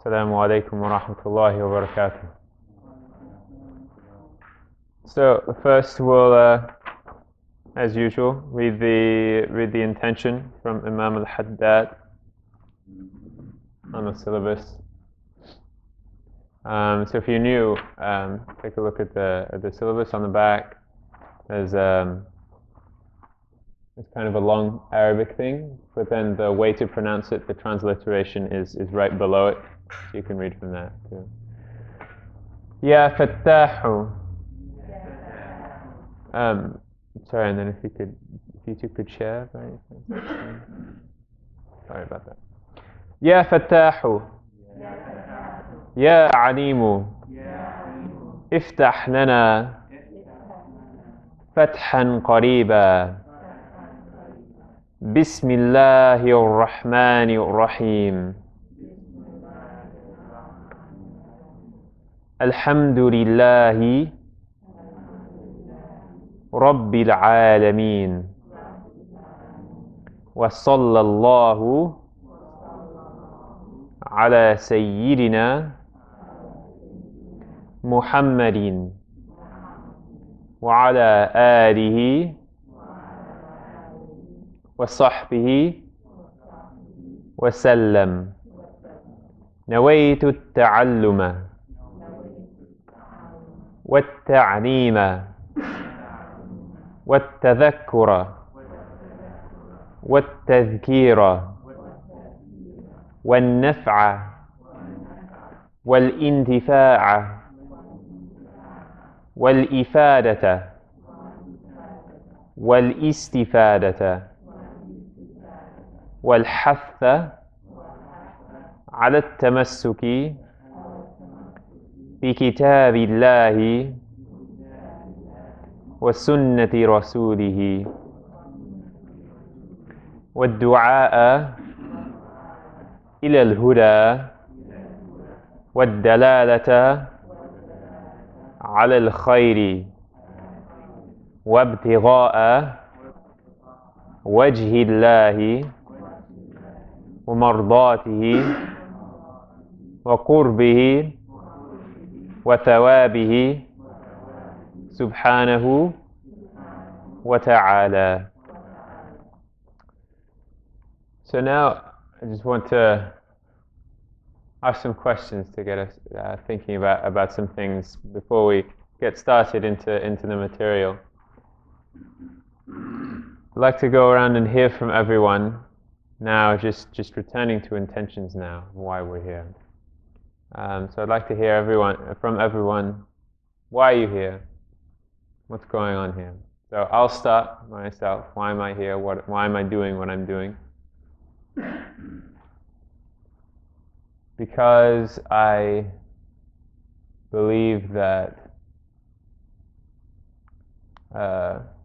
Assalamu alaikum wa rahmatullahi wa barakatuh. So first we'll, as usual, read the intention from Imam al-Haddad on the syllabus. So if you're new, take a look at the syllabus on the back. There's it's kind of a long Arabic thing, but then the way to pronounce it, the transliteration is right below it, so you can read from that too. Ya Fattahu. Sorry, and then if you two could share, right? Sorry about that. Ya Fattahu. Ya Alimu. Iftah lana fathan qariba. بسم الله الرحمن الرحيم الحمد لله رب العالمين وصلى الله على سيدنا محمد وعلى آله وصحبه وسلم نويت التعلم والتعليم والتذكر والتذكير والنفع والانتفاع والإفادة والاستفادة والحث على التمسك بكتاب الله وسنة رسوله والدعاء إلى الهدى والدلالة على الخير وابتغاء وجه الله ومرضاته وقربه وثوابه سبحانه وتعالى. So now I just want to ask some questions to get us thinking about some things before we get started into the material. I'd like to go around and hear from everyone now, just returning to intentions now, why we're here. So I'd like to hear from everyone, why are you here? What's going on here? So I'll start myself. Why am I here? Why am I doing what I'm doing? Because I believe that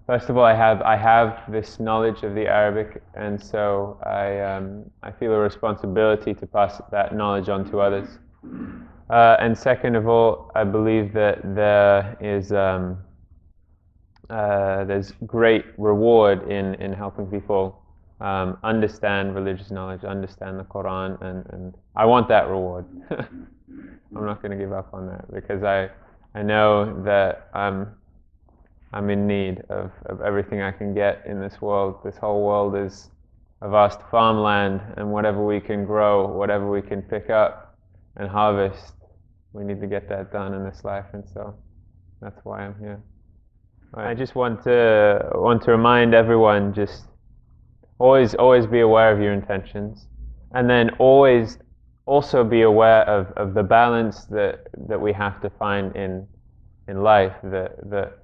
first of all, I have this knowledge of the Arabic, and so I feel a responsibility to pass that knowledge on to others. And second of all, I believe that there's great reward in helping people understand religious knowledge, understand the Quran, and I want that reward. I'm not going to give up on that because I know that I'm in need of everything I can get in this world. This whole world is a vast farmland, and whatever we can grow, whatever we can pick up and harvest, we need to get that done in this life, and so that's why I'm here. I just want to remind everyone, just always be aware of your intentions, and then always also be aware of the balance that we have to find in life. That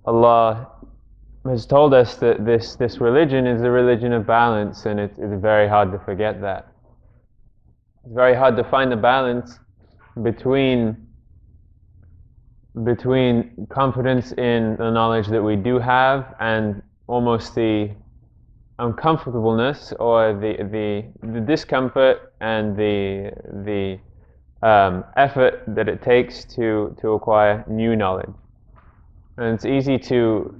Allah has told us that this religion is a religion of balance, and it's very hard to forget that. It's very hard to find the balance between confidence in the knowledge that we do have and almost the uncomfortableness or the discomfort and the effort that it takes to acquire new knowledge. And it's easy to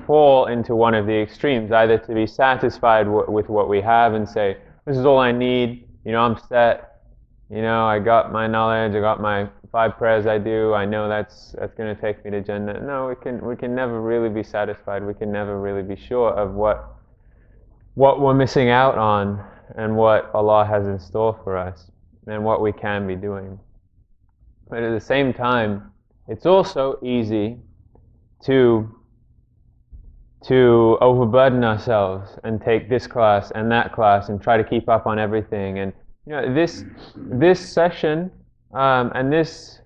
fall into one of the extremes, either to be satisfied with what we have and say, this is all I need, I'm set, you know, I got my knowledge, I got my 5 prayers I do, I know that's going to take me to Jannah. No, we can never really be satisfied. We can never really be sure of what we're missing out on and what Allah has in store for us and what we can be doing. But at the same time, it's also easy to overburden ourselves and take this class and that class and try to keep up on everything. And you know, this session and this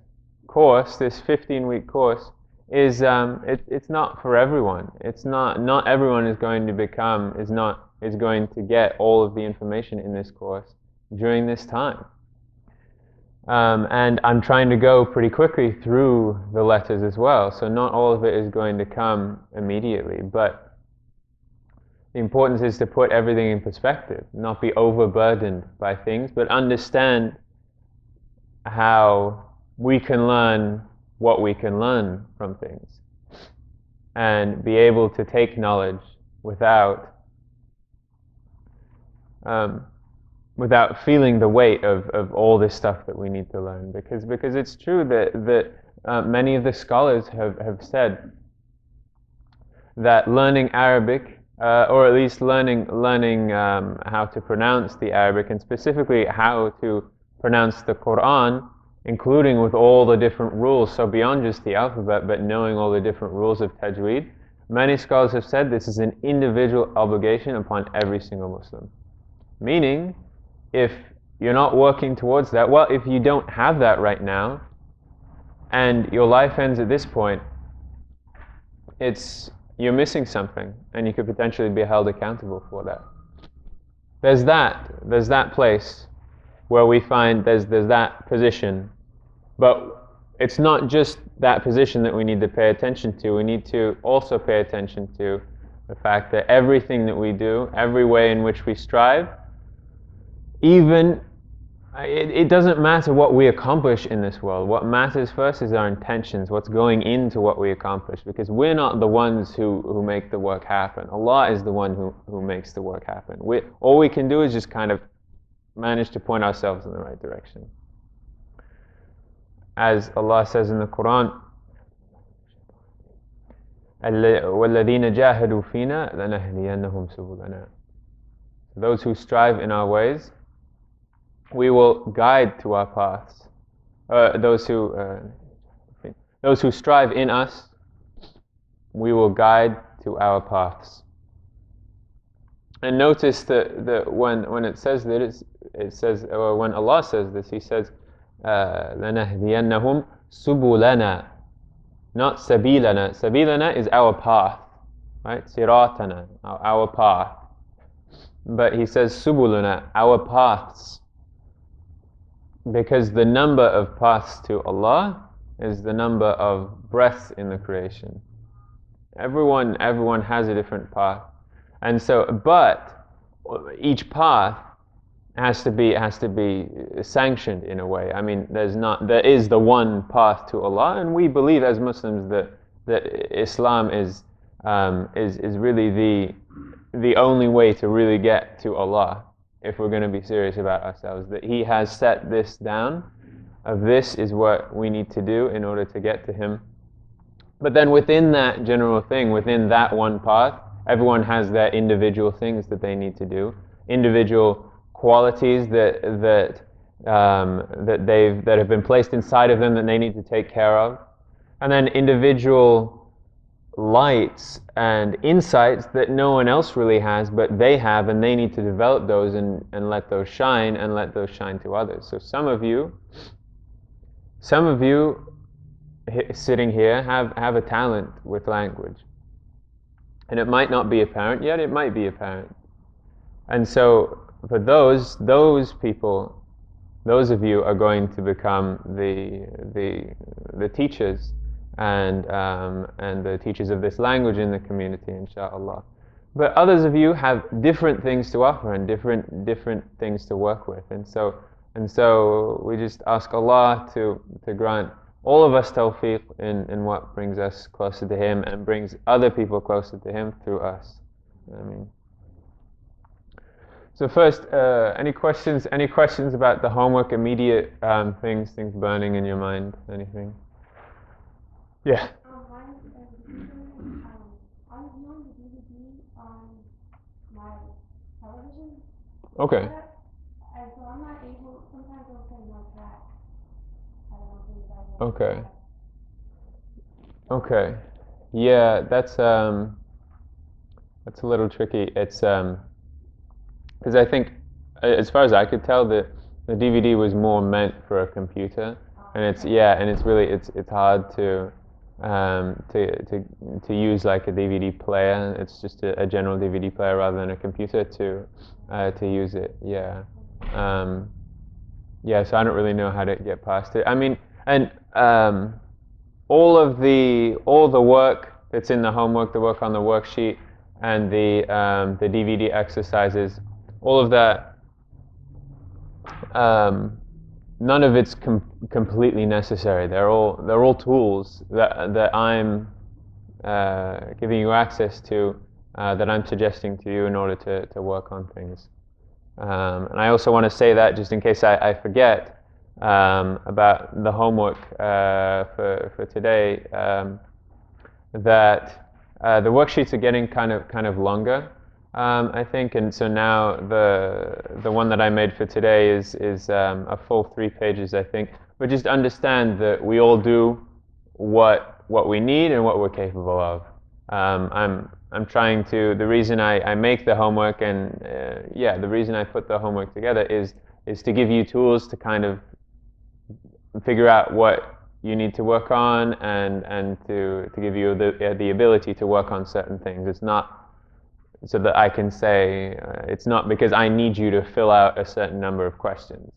course, this 15-week course, is it's not for everyone. It's not everyone is going to get all of the information in this course during this time. And I'm trying to go pretty quickly through the letters as well, so not all of it is going to come immediately, but the importance is to put everything in perspective, not be overburdened by things, but understand how we can learn what we can learn from things, and be able to take knowledge without feeling the weight of all this stuff that we need to learn, because it's true that many of the scholars have said that learning Arabic, or at least learning how to pronounce the Arabic, and specifically how to pronounce the Quran, including with all the different rules, so beyond just the alphabet, but knowing all the different rules of tajweed, many scholars have said this is an individual obligation upon every single Muslim. Meaning, if you're not working towards that, well, if you don't have that right now, and your life ends at this point, you're missing something, and you could potentially be held accountable for that. There's that place where we find there's that position, but it's not just that position that we need to pay attention to. We need to also pay attention to the fact that everything that we do, every way in which we strive, even it doesn't matter what we accomplish in this world. What matters first is our intentions, what's going into what we accomplish, because we're not the ones who make the work happen. Allah is the one who makes the work happen. All we can do is just kind of manage to point ourselves in the right direction. As Allah says in the Quran, وَالَّذِينَ جَاهَدُوا فِينَا لَنَهْدِيَنَّهُمْ سُبُلَنَا. Those who strive in our ways, we will guide to our paths. Those who strive in us, we will guide to our paths. And notice that when it says that, it says, or when Allah says this, He says, لَنَهْدِيَنَّهُمْ سُبُلَنَا, not sabilana. Sabilana is our path, right? Siratana, our path. But He says subuluna, our paths, because the number of paths to Allah is the number of breaths in the creation. Everyone has a different path, and so, but each path has to be sanctioned in a way. I mean, there is the one path to Allah, and we believe as Muslims that Islam is really the only way to really get to Allah, if we're going to be serious about ourselves. That He has set this down, of this is what we need to do in order to get to Him. But then within that general thing, within that one path, everyone has their individual things that they need to do, individual qualities that have been placed inside of them that they need to take care of, and then individual lights and insights that no one else really has, but they have, and they need to develop those and let those shine, and let those shine to others. So some of you sitting here have a talent with language, and it might not be apparent yet, it might be apparent. And so for those people, those of you are going to become the teachers and the teachers of this language in the community, inshallah. But others of you have different things to offer and different things to work with, and so we just ask Allah to grant all of us tawfiq in what brings us closer to Him and brings other people closer to Him through us. I mean, So first, any questions? Any questions about the homework? Immediate things burning in your mind? Anything? Yeah. Mine is I was viewing the DVD on my television. Okay. And so I'm not able, sometimes I'll say no track. I don't know if you guys know. Okay. Okay. Yeah, that's a little tricky. It's because I think, as far as I could tell, the DVD was more meant for a computer, and it's really it's hard to to use like a DVD player. It's just a general DVD player rather than a computer to use it. Yeah. Yeah, so I don't really know how to get past it. I mean, and all the work that's in the homework, the work on the worksheet, and the DVD exercises, all of that, none of it's completely necessary. They're all tools that I'm giving you access to, that I'm suggesting to you in order to work on things. And I also want to say that just in case I forget about the homework for today, that the worksheets are getting kind of longer, I think, and so now the one that I made for today is a full 3 pages, I think. But just understand that we all do what we need and what we're capable of. I'm trying to. The reason I make the homework and the reason I put the homework together is to give you tools to kind of figure out what you need to work on and to give you the ability to work on certain things. It's not so that I can say it's not because I need you to fill out a certain number of questions.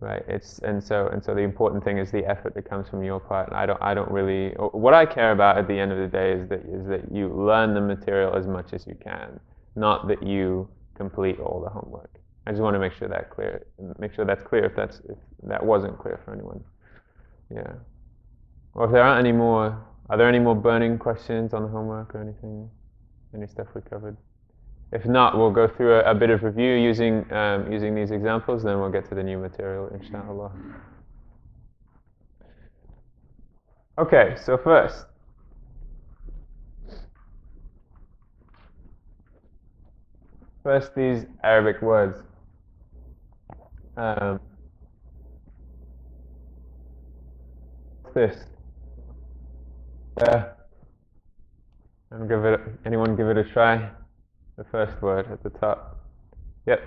Right. And so the important thing is the effort that comes from your part. I don't really. What I care about at the end of the day is that you learn the material as much as you can, not that you complete all the homework. I just want to make sure that's clear if that wasn't clear for anyone. Yeah. Well, if there aren't any more, are there any more burning questions on the homework or anything? Any stuff we covered? If not, we'll go through a bit of review using these examples, then we'll get to the new material, inshallah. Okay, so first, these Arabic words. What's this? Anyone give it a try? The first word at the top. Yep.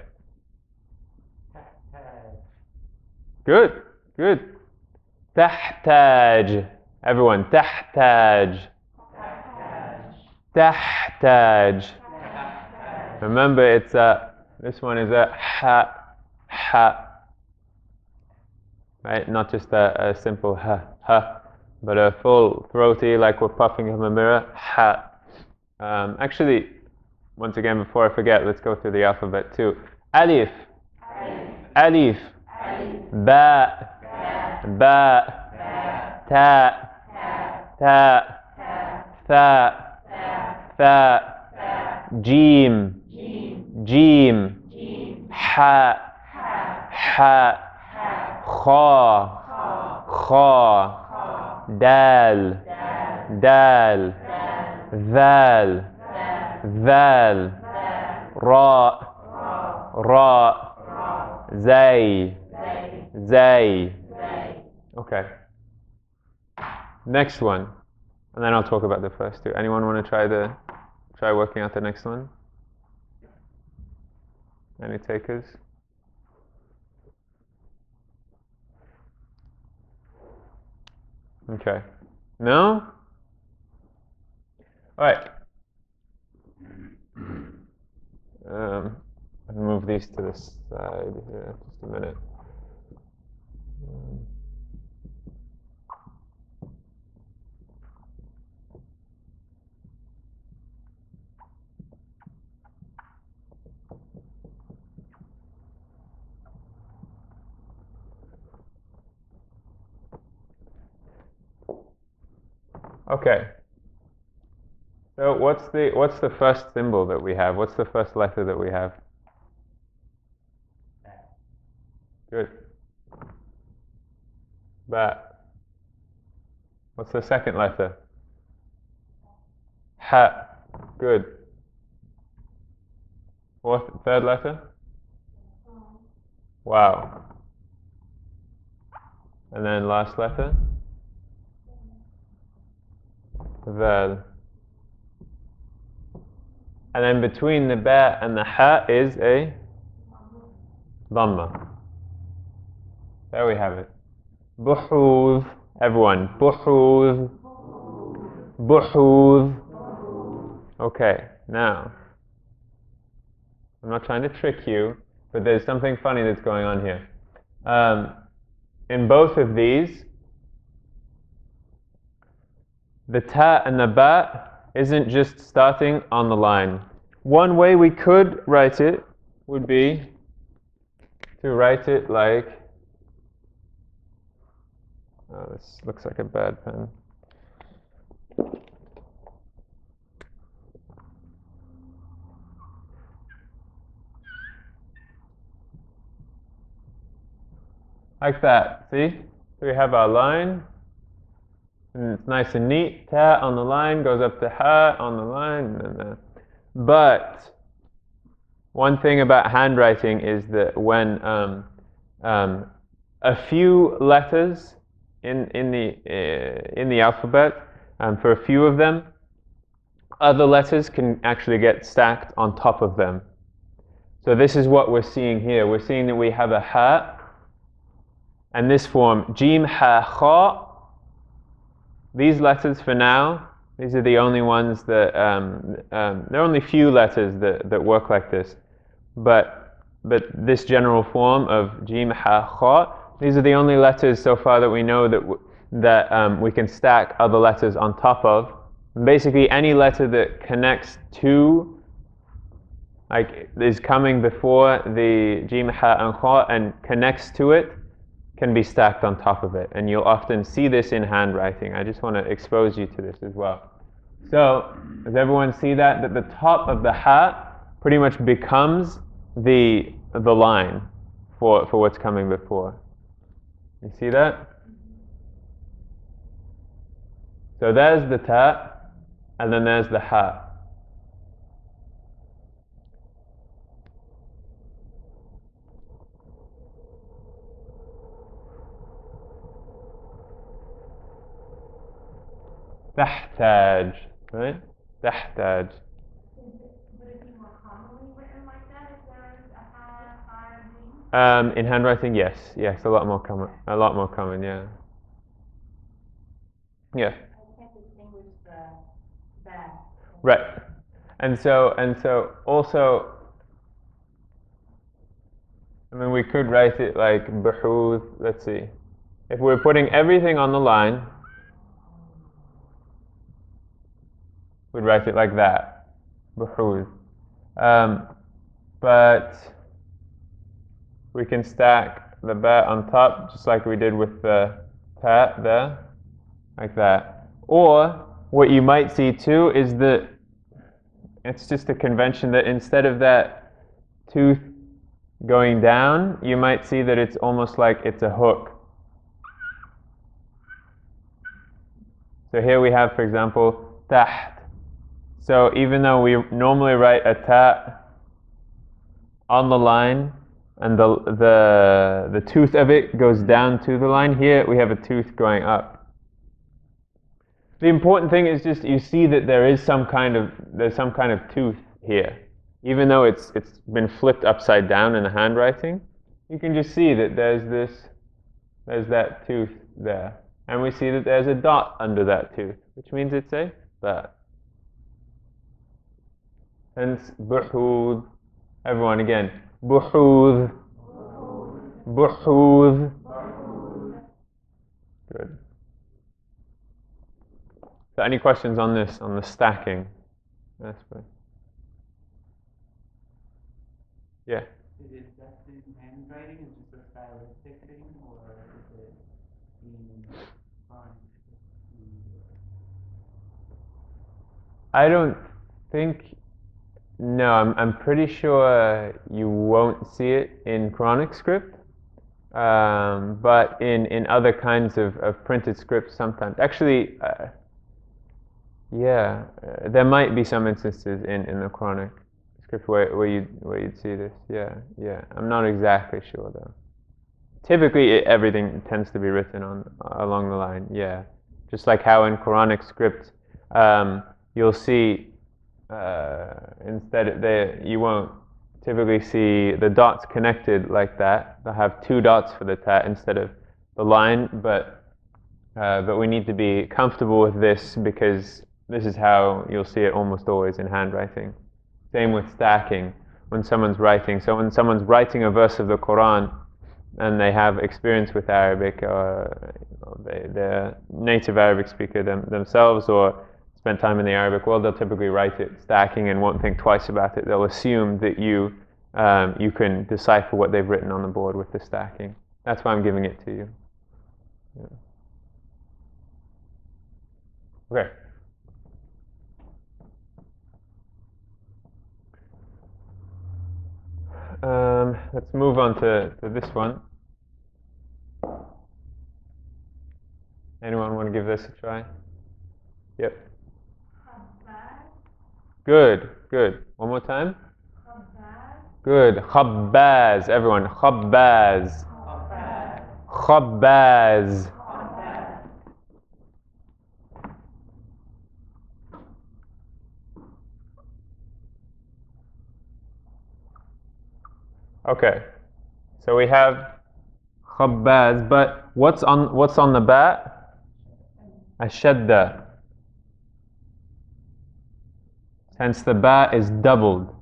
Good. تحتاج. Everyone, تحتاج. تحتاج. Remember, it's this one is a ha, right? Not just a simple ha, but a full throaty, like we're puffing in a mirror. Ha. Actually, once again, before I forget, let's go through the alphabet too. Alif. Alif. Ba. Ba. Ta. Tha. Jim. Ha. Kha. Dal. Val. Ra. Zay. Okay. Next one, and then I'll talk about the first two. Anyone want to try working out the next one? Any takers? Okay. No? All right. I'll move these to the side here, just a minute. Okay. So what's the first symbol that we have? What's the first letter that we have? Good. Ba. What's the second letter? Ha. Good. Third letter? Wow. And then last letter? Val. And then between the ba and the ha is a dhamma. There we have it. Buhuz. Everyone. Buhuz. Buhuz. Okay, now. I'm not trying to trick you, but there's something funny that's going on here. In both of these, the ta and the ba isn't just starting on the line. One way we could write it would be to write it like, oh, this looks like a bad pen. Like that, see? So we have our line, and it's nice and neat. Ta on the line goes up to ha on the line. But one thing about handwriting is that when a few letters in the alphabet, for a few of them, other letters can actually get stacked on top of them. So this is what we're seeing here. We're seeing that we have a ha, and this form, jim, ha, kha. These letters for now, these are the only ones that, there are only few letters that work like this. But this general form of jim, ha, kha, these are the only letters so far that we know that we can stack other letters on top of. And basically any letter that connects to, like is coming before the jim, ha, and kha and connects to it, can be stacked on top of it, and you'll often see this in handwriting. I just want to expose you to this as well. So, does everyone see that the top of the ha pretty much becomes the line for what's coming before? You see that? So there's the ta, and then there's the ha. تحتاج, right? تحتاج. Would it be more commonly written like that if there is a ha, In handwriting, yes, a lot more common, yeah. Yeah. I can't distinguish the ba. Right. And so also, I mean, we could write it like buhuth. Let's see. If we're putting everything on the line, we'd write it like that, buhuth. But we can stack the ba on top, just like we did with the ta there, like that. Or what you might see too is that it's just a convention that instead of that tooth going down, you might see that it's almost like it's a hook. So here we have, for example, taht. So even though we normally write a ta on the line and the tooth of it goes down to the line, here we have a tooth going up. The important thing is just you see that there's some kind of tooth here. Even though it's been flipped upside down in the handwriting, you can just see that there's that tooth there. And we see that there's a dot under that tooth, which means it's a ba. Hence, buhud. Everyone again. Buhud. Buhud. Good. So any questions on this, on the stacking aspect? Yeah? Is it just in handwriting? Is it just a stylistic thing? Or is it in font? I don't think, no, I'm pretty sure you won't see it in Quranic script. but in other kinds of printed scripts sometimes. Actually, there might be some instances in the Quranic script where you'd see this. Yeah. I'm not exactly sure though. Typically, everything tends to be written along the line. Yeah, just like how in Quranic script, you'll see you won't typically see the dots connected like that. They'll have two dots for the ta instead of the line, but we need to be comfortable with this because this is how you'll see it almost always in handwriting. Same with stacking when someone's writing. So when someone's writing a verse of the Quran and they have experience with Arabic, or they're native Arabic speaker themselves, or spent time in the Arabic world, they'll typically write it stacking and won't think twice about it. They'll assume that you can decipher what they've written on the board with the stacking. That's why I'm giving it to you. Yeah. Okay. Let's move on to this one. Anyone want to give this a try? Yep. Good. One more time. Good. Khabbaz. Everyone. Khabbaz. Khabbaz. Okay. So we have khabbaz, but what's on the ba? Ashadda. Hence the ba is doubled.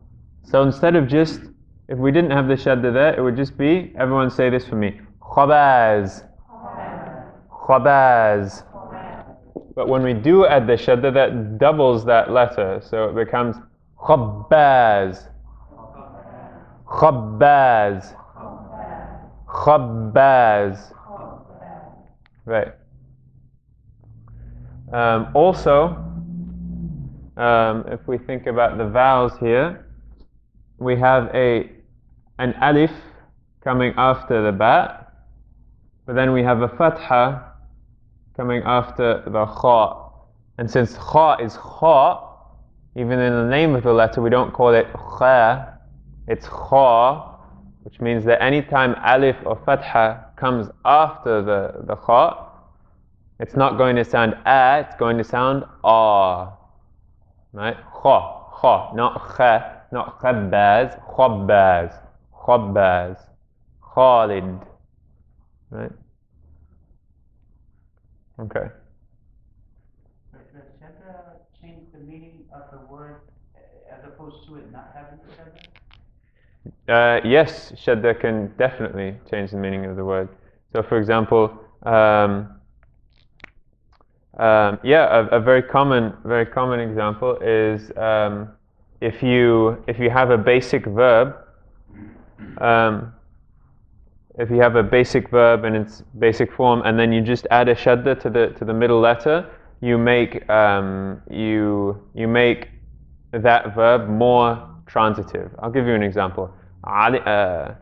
So instead of just, if we didn't have the shadda there, it would just be, everyone say this for me, khabaz. Khabaz. But when we do add the shadda, that doubles that letter. So it becomes khabbaz. Khabbaz. Khabbaz. Right. Also, if we think about the vowels here, we have an alif coming after the ba, but then we have a fatha coming after the kha. And since kha is kha, even in the name of the letter we don't call it kha, it's kha, which means that anytime alif or fatha comes after the kha, it's not going to sound a, it's going to sound a. Right? Kha, not kha, not khabbaz, khabbaz, Khalid. Right? Okay. Does shadda change the meaning of the word as opposed to it not having shadda? Yes, shadda can definitely change the meaning of the word. So, for example, a very common example is if you have a basic verb, if you have a basic verb in its basic form, and then you just add a shadda to the middle letter, you make that verb more transitive. I'll give you an example. Alima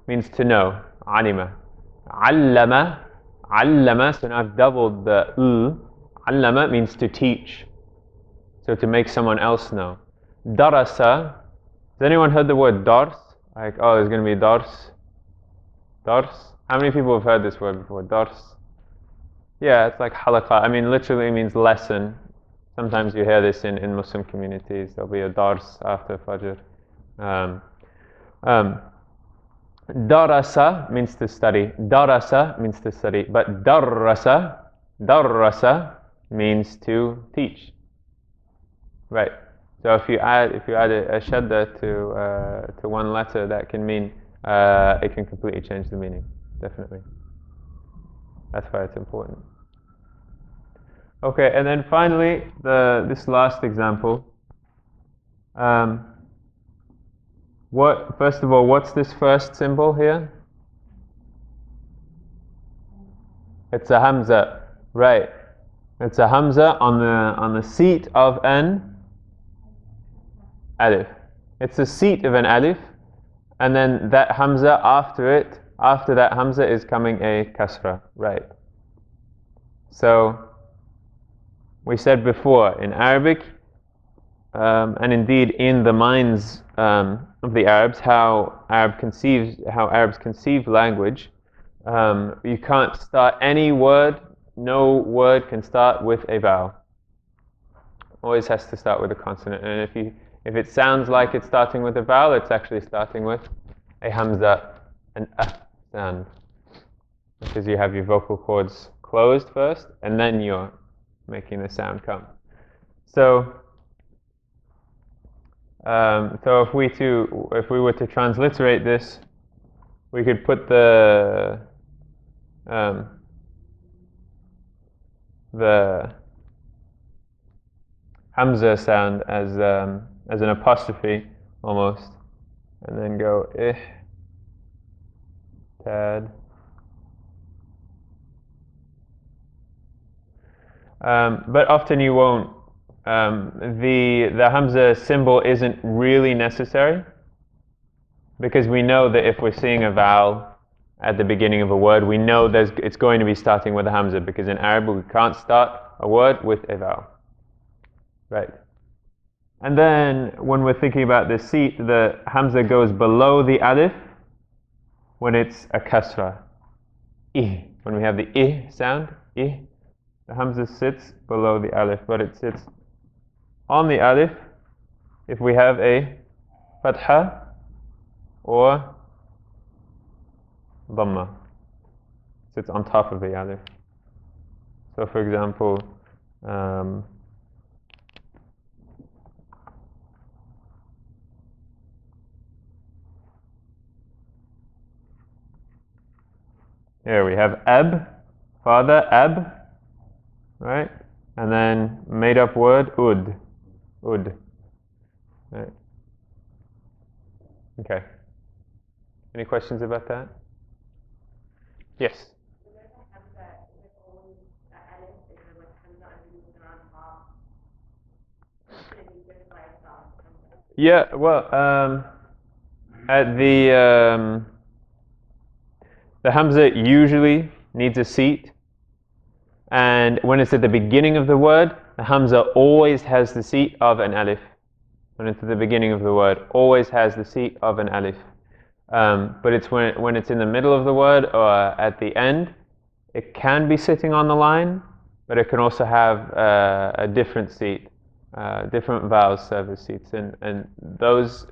means to know. Alima. Allama, so now I've doubled the allama means to teach, so to make someone else know. Darasa, has anyone heard the word dars? Like, oh, there's going to be dars? Dars? How many people have heard this word before? Dars? Yeah, it's like halaqah. I mean, literally means lesson. Sometimes you hear this in Muslim communities. There'll be a dars after Fajr. Darasa means to study. Darasa means to study. But darrasa means to teach. Right. So if you add a shadda to one letter, that can mean it can completely change the meaning. Definitely. That's why it's important. Okay, and then finally this last example. First of all, what's this first symbol here? It's a hamza, right? It's a hamza on the seat of an alif. It's the seat of an alif, and then that hamza after it, after that hamza is coming a kasra, right? So we said before in Arabic, and indeed in the minds of the Arabs, how Arabs conceive language. You can't start any word. No word can start with a vowel. Always has to start with a consonant. And if it sounds like it's starting with a vowel, it's actually starting with a hamza, an sound, because you have your vocal cords closed first, and then you're making the sound come. So if we were to transliterate this, we could put the hamza sound as an apostrophe almost, and then go tad. But often you won't. The hamza symbol isn't really necessary, because we know that if we're seeing a vowel at the beginning of a word, we know it's going to be starting with a hamza, because in Arabic we can't start a word with a vowel. Right. And then when we're thinking about the seat, the hamza goes below the alif when it's a kasra. When we have the sound, the hamza sits below the alif, but it sits on the alif if we have a fatha or dhamma. Sits on top of the alif. So for example, here we have ab, father, ab, right? And then made up word, ud. Right. Okay. Any questions about that? Yes. Yeah, well, at the hamza usually needs a seat, and when it's at the beginning of the word, the hamza always has the seat of an alif. When it's at the beginning of the word, always has the seat of an alif. But it's when it's in the middle of the word or at the end, it can be sitting on the line, but it can also have a different seat, different vowels serve as seats, and those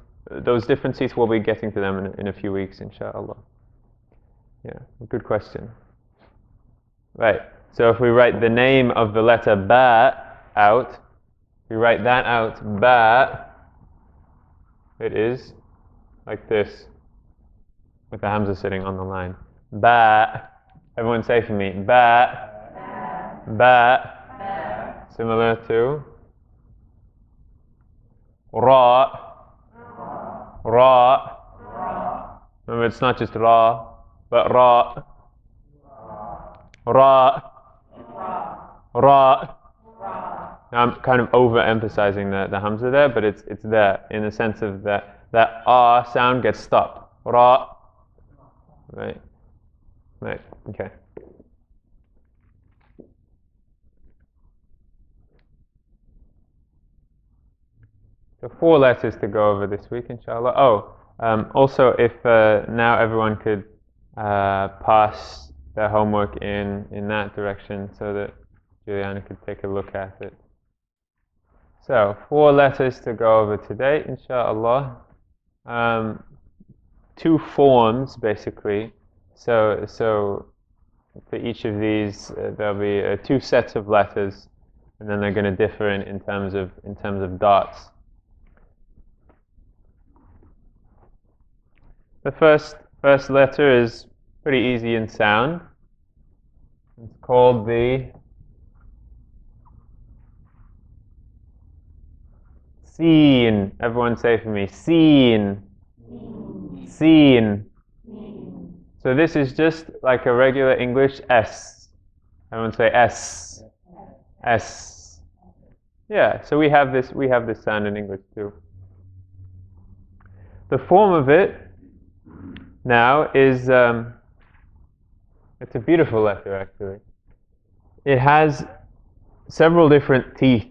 different seats, we'll be getting to them in a few weeks, inshallah. Yeah, good question. Right, so if we write the name of the letter ba out, we write that out, ba, it is like this, with the hamza sitting on the line. Ba. Everyone say for me. Ba. Ba. Similar to ra. Ra. Remember, it's not just ra, but ra. Ra. Ra. Now I'm kind of overemphasizing the hamza there, but it's there in the sense of that ah sound gets stopped. Ra. Right. Okay. So 4 letters to go over this week, inshallah. Also, if now everyone could pass their homework in that direction, so that Juliana could take a look at it. So 4 letters to go over today, inshallah. 2 forms, basically. So for each of these, there'll be 2 sets of letters, and then they're going to differ in terms of dots. The first letter is pretty easy in sound. It's called the Siin. Everyone say for me, Siin. Siin. So this is just like a regular English S. Everyone say S. S. Yeah, so we have this sound in English too. the form of it now is, it's a beautiful letter actually. It has several different teeth,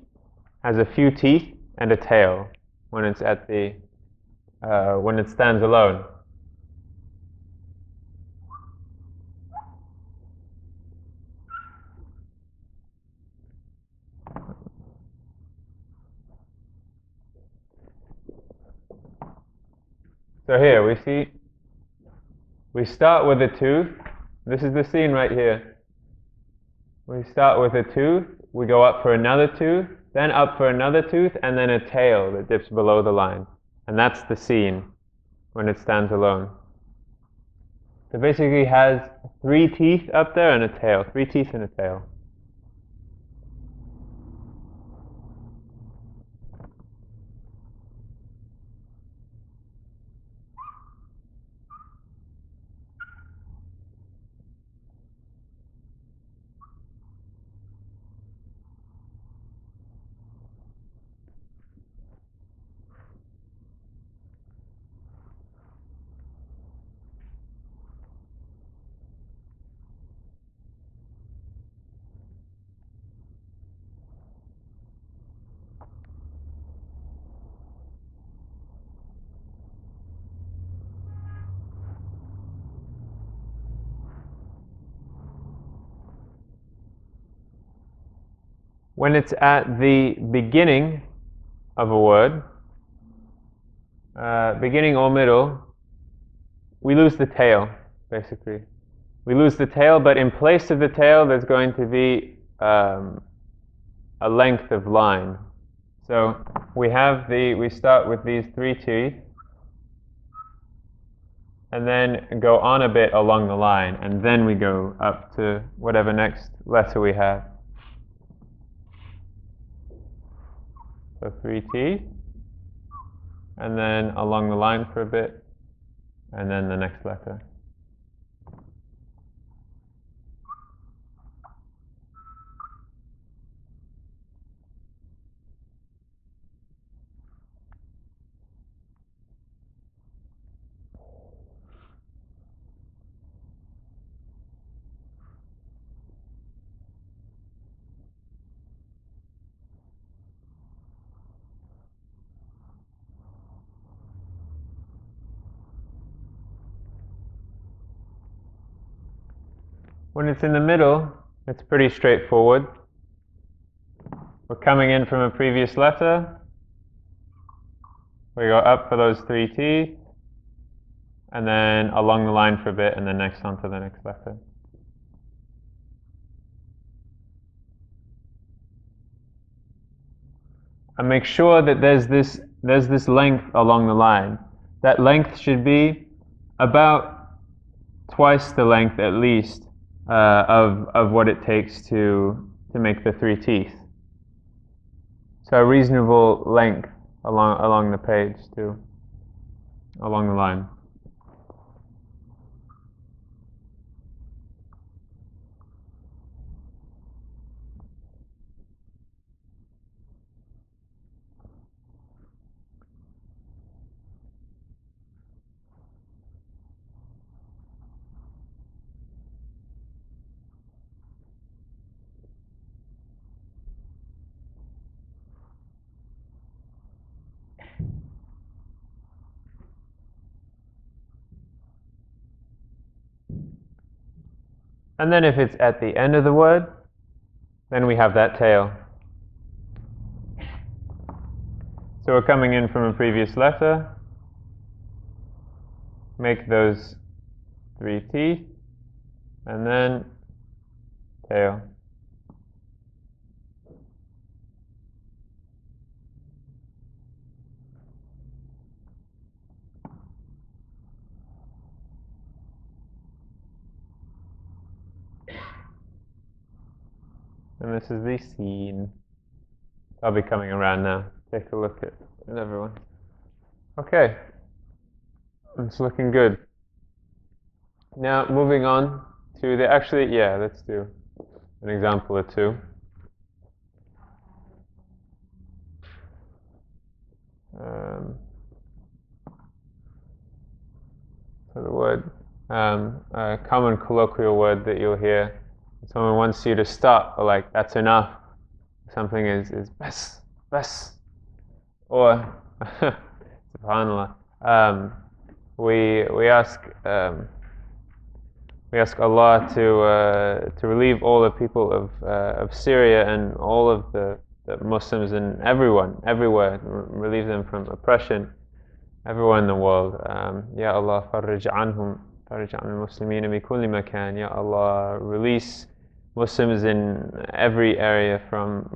has a few teeth and a tail when it's at the, when it stands alone. So here we see, we start with a tooth. This is the Siin right here. We start with a tooth, we go up for another tooth, then up for another tooth, and then a tail that dips below the line. And that's the Siin when it stands alone. So basically it has 3 teeth up there and a tail, 3 teeth and a tail. When it's at the beginning of a word, beginning or middle, we lose the tail, basically. We lose the tail, but in place of the tail, there's going to be a length of line. So we start with these 3 teeth, and then go on a bit along the line, and then we go up to whatever next letter we have. So 3 teeth, and then along the line for a bit, and then the next letter. When it's in the middle, it's pretty straightforward. We're coming in from a previous letter. We go up for those 3 teeth, and then along the line for a bit, and then next on to the next letter. And make sure that there's this length along the line. That length should be about twice the length at least of what it takes to make the 3 teeth. So a reasonable length along the page too, along the line. And then if it's at the end of the word, then we have that tail. So we're coming in from a previous letter, make those 3 teeth, and then tail. And this is the Siin. I'll be coming around now. Take a look at everyone. Okay, it's looking good. Now moving on to the, actually, yeah, let's do an example or 2. the word, a common colloquial word that you'll hear. Someone wants you to stop, or like, that's enough. Something is bas, or subhanallah. We ask Allah to relieve all the people of Syria and all of the Muslims and everyone, everywhere, relieve them from oppression, everywhere in the world. Ya Allah, farrij anhum, farrij an al-muslimina bi kulli makan. Ya Allah, release Muslims in every area from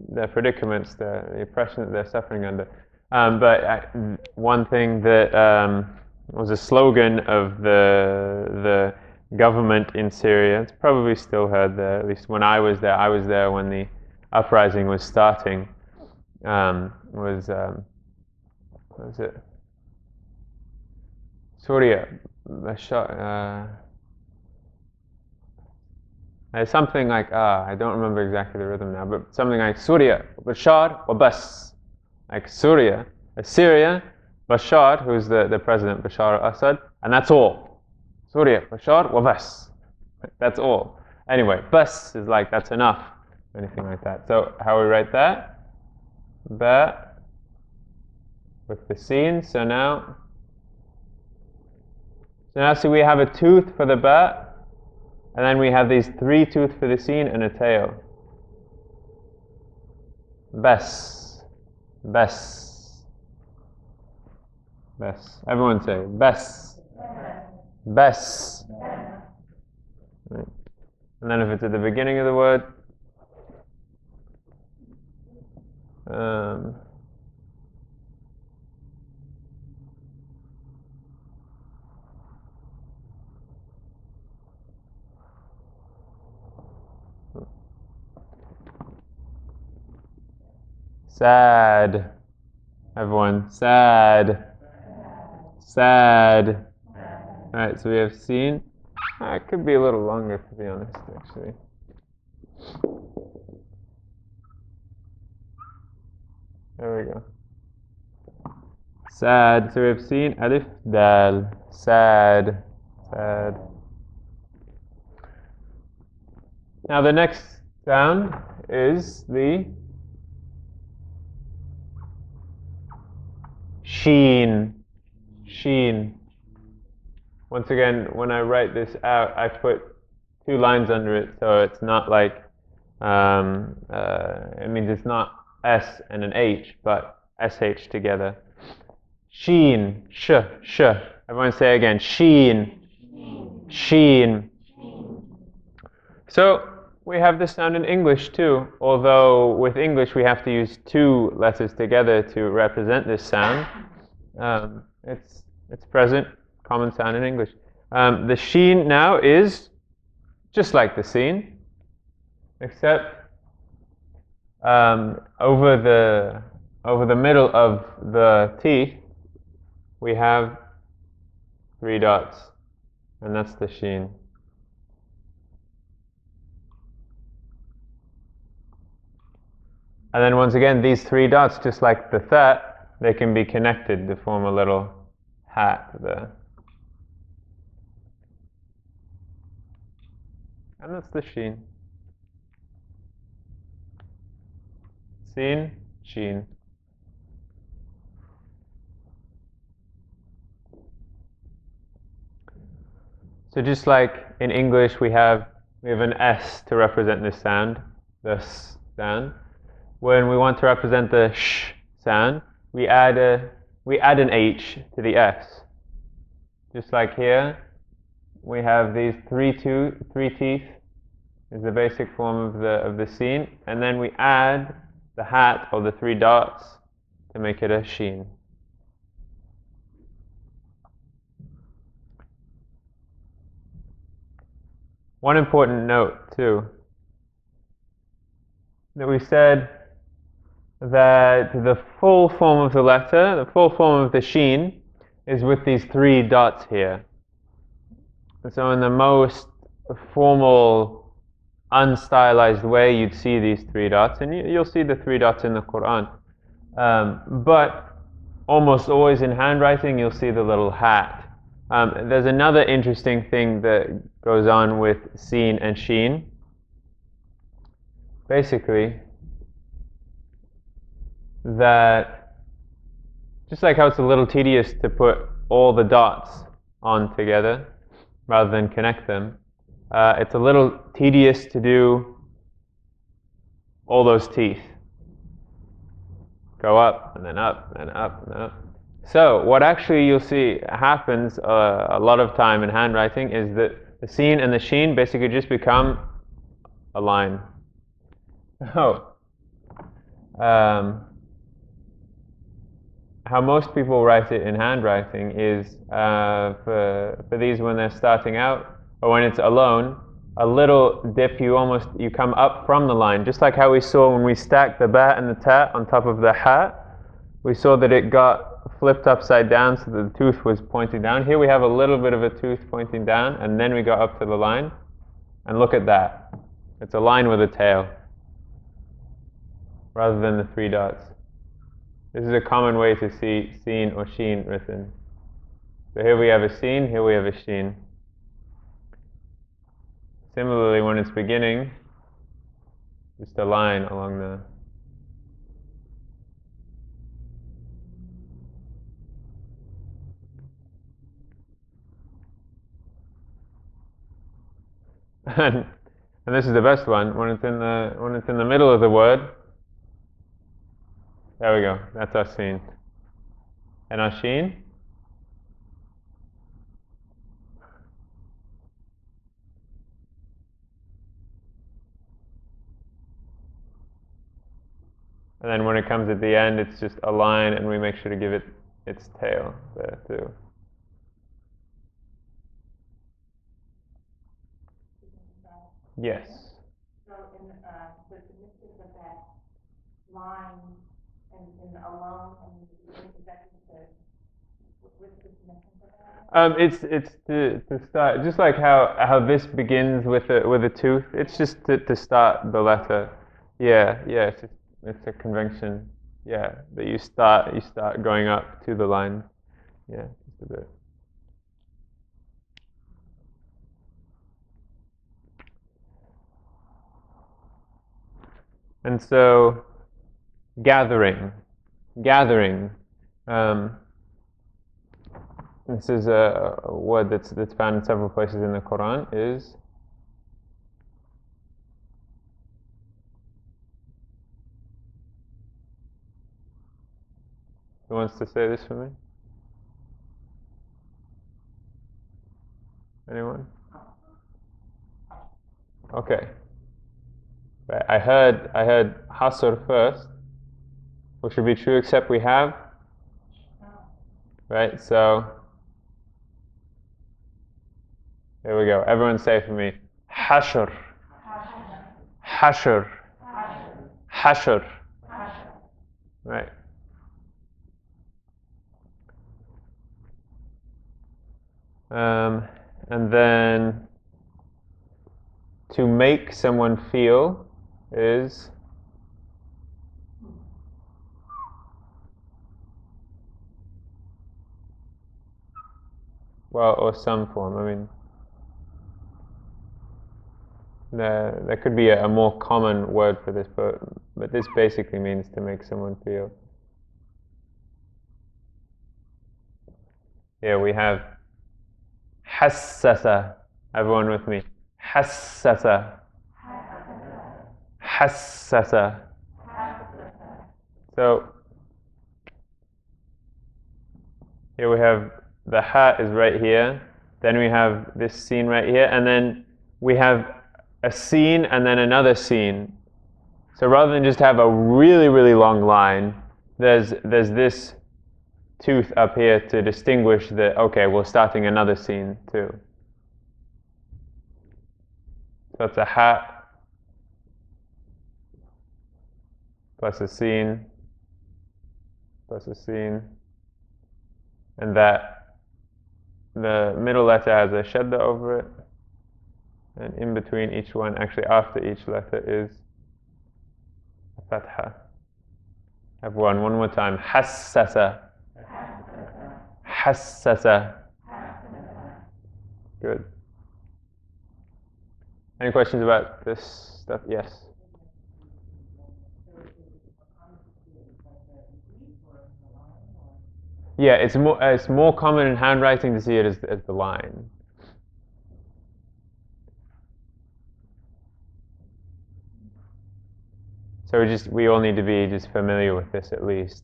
their predicaments, the oppression that they're suffering under. But one thing that was a slogan of the government in Syria, it's probably still heard there, at least when I was there when the uprising was starting, what was it? Surya, something like, I don't remember exactly the rhythm now, but something like Surya, Bashar, wa bas. Like Syria, Bashar, who's the president, Bashar al-Assad, and that's all. Surya, Bashar, wa bas. That's all. Anyway, bas is like, that's enough, anything like that. So how we write that? Ba with the Siin. So now see we have a tooth for the ba, and then we have these 3 tooth for the Siin and a tail. Bas. Bes. Bes. Everyone say bes. Bes. Right. And then if it's at the beginning of the word, Saad. Everyone, Saad. Saad. Alright, so we have Siin. It could be a little longer, to be honest, actually. There we go. Saad. So we have Siin, Alif, Dal. Saad. Saad. Now the next sound is the Shiin. Shiin. Once again, when I write this out, I put 2 lines under it, so it's not like, it means it's not S and an H, but SH together. Shiin. Sh. Everyone say again. Shiin. Shiin. So, we have this sound in English too, although with English we have to use 2 letters together to represent this sound. It's present, common sound in English. The Shiin now is just like the Siin, except over the middle of the teeth we have 3 dots, and that's the Shiin. And then once again, these 3 dots, just like the Tha, they can be connected to form a little hat there. And that's the Shiin. Siin, Shiin. So just like in English we have an S to represent this sound, the S sound. When we want to represent the sh sound, we add an H to the S. Just like here, we have these 3 teeth is the basic form of the Siin, and then we add the hat or the 3 dots to make it a Shiin. One important note too, that we said that the full form of the letter, the full form of the Shiin, is with these 3 dots here. So in the most formal, unstylized way, you'd see these 3 dots, and you'll see the 3 dots in the Quran. But almost always in handwriting, you'll see the little hat There's another interesting thing that goes on with Siin and Shiin. Basically, that just like how it's a little tedious to put all the dots on together rather than connect them, it's a little tedious to do all those teeth. Go up and then up and up and then up. So what actually you'll see happens a lot of time in handwriting is that the Siin and the Shiin basically just become a line. Oh. How most people write it in handwriting is for these when they're starting out or when it's alone, a little dip, you come up from the line, just like how we saw when we stacked the ba and the ta on top of the ha. We saw that it got flipped upside down so that the tooth was pointing down. Here we have a little bit of a tooth pointing down, and then we got up to the line. And look at that. It's a line with a tail rather than the 3 dots. This is a common way to see Siin or Shiin written. So here we have a Siin, here we have a Shiin. Similarly, when it's beginning, just a line along the... and this is the best one, when it's in the middle of the word. There we go, that's our Siin. And our Shiin? And then when it comes at the end, it's just a line, and we make sure to give it its tail there too. Yes. So in the significance of that line and alone and is that what's the significance of that? It's to start, just like how this begins with a tooth. It's just to start the letter. Yeah. It's a convention. Yeah, that you start going up to the line. Yeah, just a bit. And so, gathering. This is a word that's found in several places in the Quran. Is who wants to say this for me? Anyone? Okay. Right. I heard hasr first, which should be true, except we have. Right. So there we go. Everyone say for me. Hashr. Hashr. Hashr. Right. And then to make someone feel is or some form. I mean, there could be a more common word for this, but this basically means to make someone feel. Here we have hassasa. Everyone with me. Hassasa. Hassasa. So here we have the ha is right here. Then we have this Siin right here, and then we have a Siin and then another Siin. So rather than just have a really, really long line, there's this tooth up here to distinguish that, okay, we're starting another Siin too. So it's a ha plus a Siin plus a Siin, and that the middle letter has a shadda over it, and in between each one, actually after each letter, is a fatha. Have one more time. Hassasa. Hassasa. Good. Any questions about this stuff? Yes. Yeah, it's more common in handwriting to see it as the line. So we all need to be just familiar with this at least.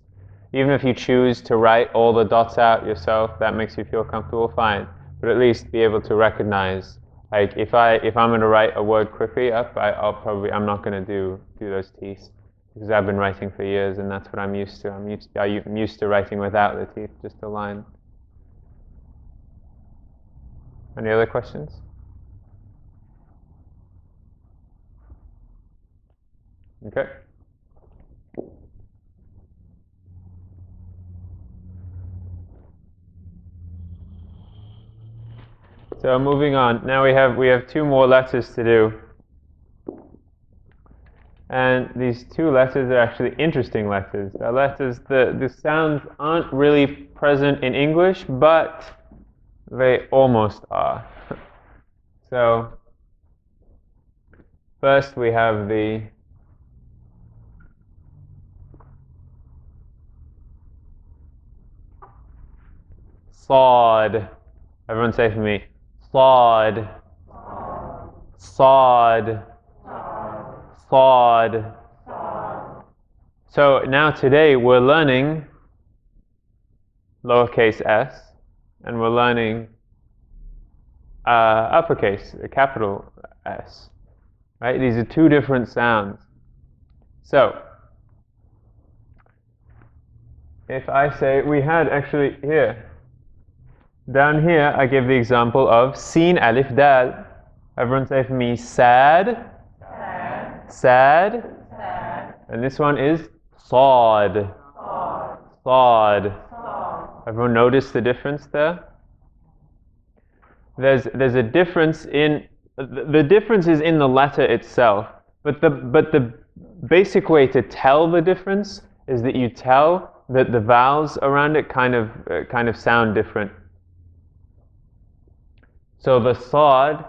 Even if you choose to write all the dots out yourself, that makes you feel comfortable, fine. But at least be able to recognize, like if I'm going to write a word quickly up, I'm not going to do those teeth, because I've been writing for years and that's what I'm used to. I'm used to writing without the teeth, just a line. Any other questions? Okay. So moving on. Now we have 2 more letters to do. And these 2 letters are actually interesting letters. They're letters, the sounds aren't really present in English, but they almost are. So first we have the Saad. Everyone say for me, Saad. Saad. Saad. So now today we're learning lowercase s, and we're learning uppercase, a capital S. Right? These are 2 different sounds. So if I say, we had actually here, down here I give the example of Siin, Alif, Daad. Everyone say for me, Saad. Saad. And this one is Saad. Saad. Everyone notice the difference there? There's a difference in the difference is in the letter itself, but the basic way to tell the difference is that you tell that the vowels around it kind of sound different. So the Saad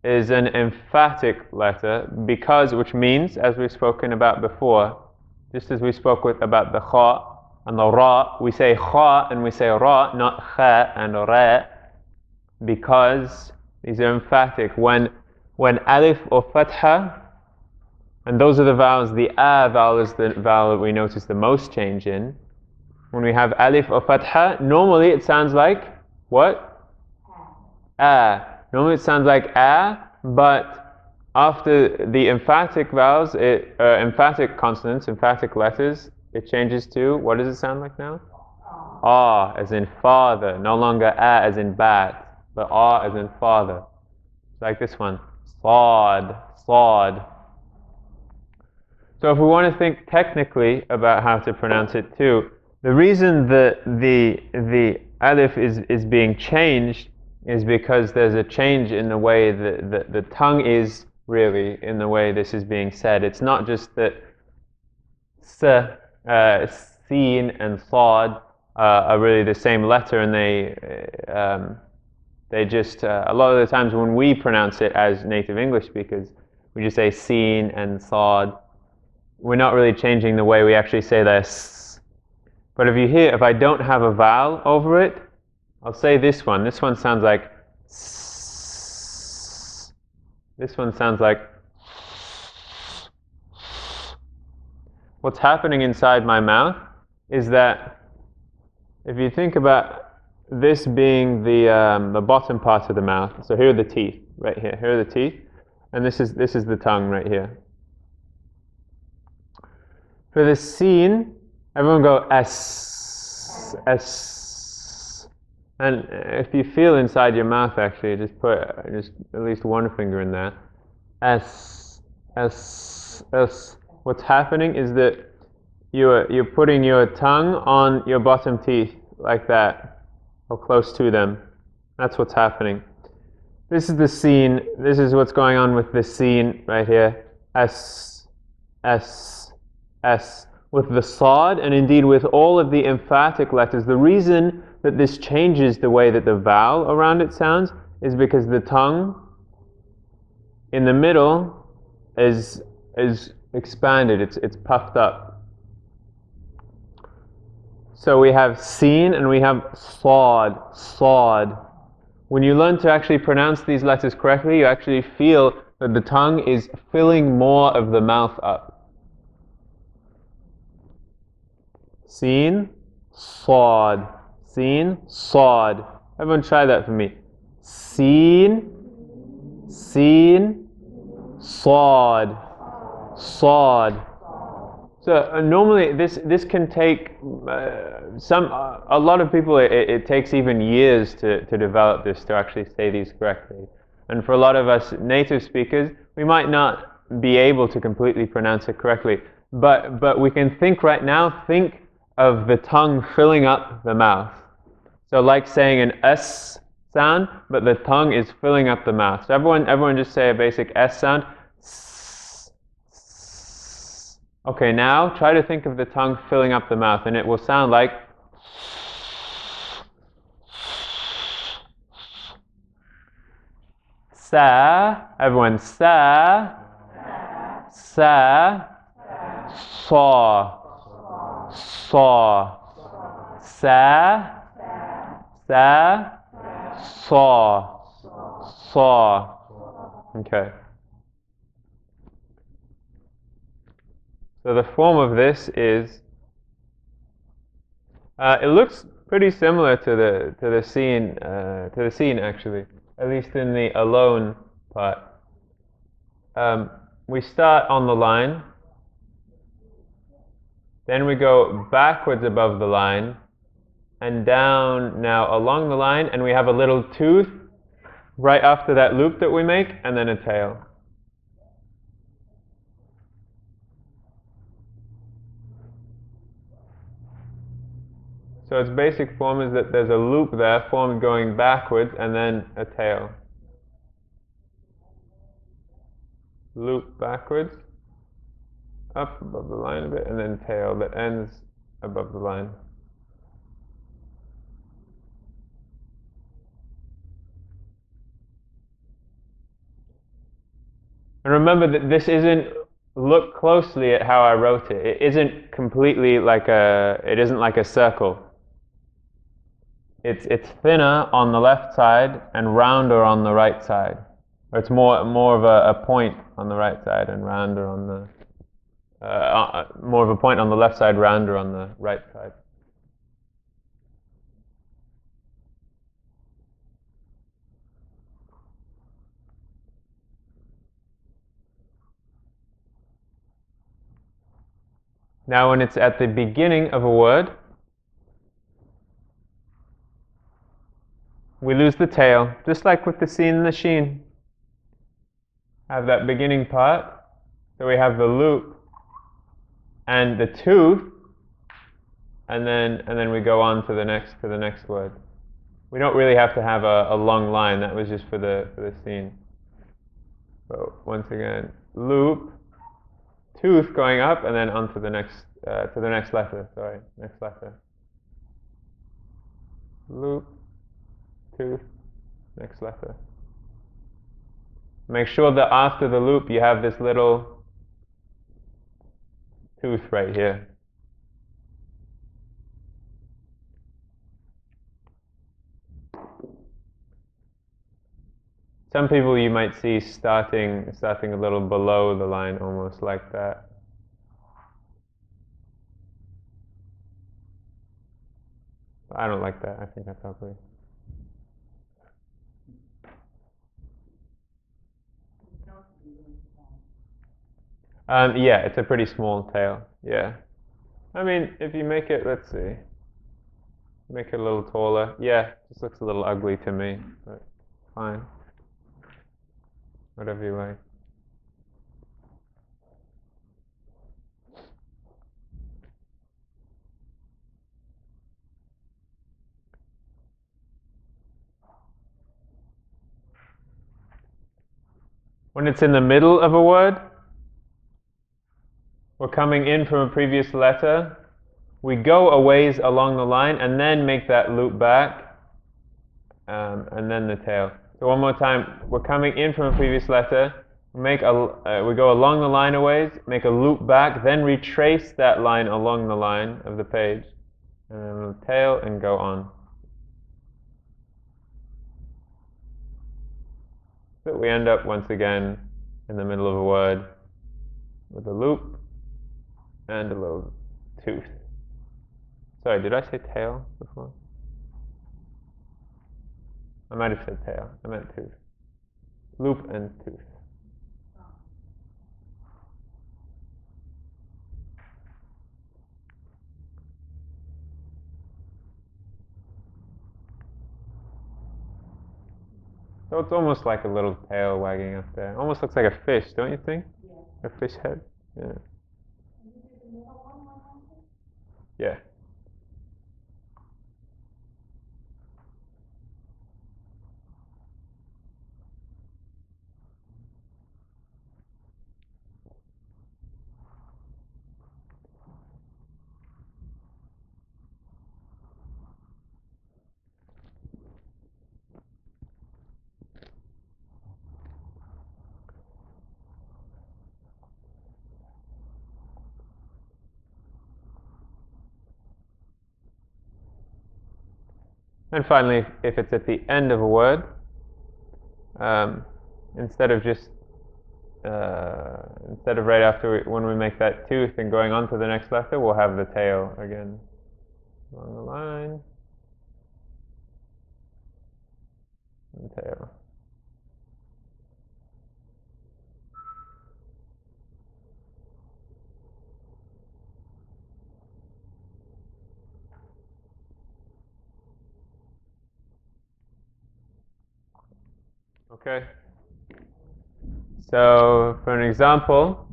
is an emphatic letter which means, as we've spoken about before, just as we spoke about the kha and the ra, we say kha and we say ra, not kha and ra, because these are emphatic. When alif or fatha, and those are the vowels, the a vowel is the vowel that we notice the most change in. When we have alif or fatha, normally it sounds like what? A. Normally it sounds like a, but after the emphatic vowels, emphatic consonants, emphatic letters, it changes to, what does it sound like now? Ah, as in father, no longer a as in bat, but ah as in father. Like this one, Saad, Saad. So if we want to think technically about how to pronounce it too, the reason that the alif is being changed is because there's a change in the way that the tongue is really, in the way this is being said. It's not just that Siin and Saad are really the same letter, and they just, a lot of the times when we pronounce it as native English speakers, we just say Siin and Saad. We're not really changing the way we actually say this. But if I don't have a vowel over it, I'll say this one. This one sounds like s. This one sounds like. What's happening inside my mouth is that if you think about this being the bottom part of the mouth, so here are the teeth, right here. Here are the teeth, and this is the tongue right here. For the Siin, everyone go S, S. And if you feel inside your mouth, actually, just put at least one finger in there. S, S, S. What's happening is that you're putting your tongue on your bottom teeth like that, or close to them. That's what's happening. This is the Siin. This is what's going on with the Siin right here. S, S, S. With the Saad, and indeed with all of the emphatic letters, the reason that this changes the way that the vowel around it sounds is because the tongue in the middle is expanded, it's puffed up. So we have Siin and we have Saad, Saad. When you learn to actually pronounce these letters correctly, you actually feel that the tongue is filling more of the mouth up. Siin, Saad, Siin, Saad. Everyone try that for me. Siin, Siin, Saad, Saad. So normally this can take a lot of people. It takes even years to develop this, to actually say these correctly. And for a lot of us native speakers, we might not be able to completely pronounce it correctly. But we can think right now. Think of the tongue filling up the mouth. So like saying an S sound, but the tongue is filling up the mouth. So everyone just say a basic S sound. Okay, now try to think of the tongue filling up the mouth, and it will sound like sa. Everyone, sa, sa, saw, saw, sa, sa, saw, saw. Okay. So the form of this is, it looks pretty similar to the Siin actually, at least in the alone part. We start on the line, then we go backwards above the line, and down now along the line, and we have a little tooth right after that loop that we make, and then a tail. So its basic form is that there's a loop there formed going backwards and then a tail. Loop backwards, up above the line a bit, and then tail that ends above the line. And remember that this isn't, look closely at how I wrote it. It isn't completely like it isn't like a circle. It's thinner on the left side and rounder on the right side. Or it's more of a point on the right side and rounder on the more of a point on the left side, rounder on the right side. Now when it's at the beginning of a word, we lose the tail, just like with the Siin and the Shiin. Have that beginning part, so we have the loop and the tooth, and then we go on to the next word. We don't really have to have a long line. That was just for the Siin. So once again, loop, tooth going up, and then on to the next letter. Sorry, next letter. Loop, tooth, next letter. Make sure that after the loop you have this little tooth right here. Some people you might see starting a little below the line, almost like that. I don't like that. I think that's ugly. Yeah, it's a pretty small tail. Yeah. I mean, if you make it, let's see, make it a little taller. Yeah, it just looks a little ugly to me, but fine. Whatever you like. When it's in the middle of a word, we're coming in from a previous letter, we go a ways along the line and then make that loop back, and then the tail. So one more time, we're coming in from a previous letter, we go along the line a ways, make a loop back, then retrace that line along the line of the page, and then we'll tail and go on. So we end up once again in the middle of a word with a loop and a little tooth. Sorry, did I say tail before? I might have said tail. I meant tooth. Loop and tooth. So it's almost like a little tail wagging up there. Almost looks like a fish, don't you think? Yeah. A fish head? Yeah. Can you do the middle one? Yeah. And finally, if it's at the end of a word, instead of right after when we make that tooth and going on to the next letter, we'll have the tail again along the line and tail. Okay. So for an example,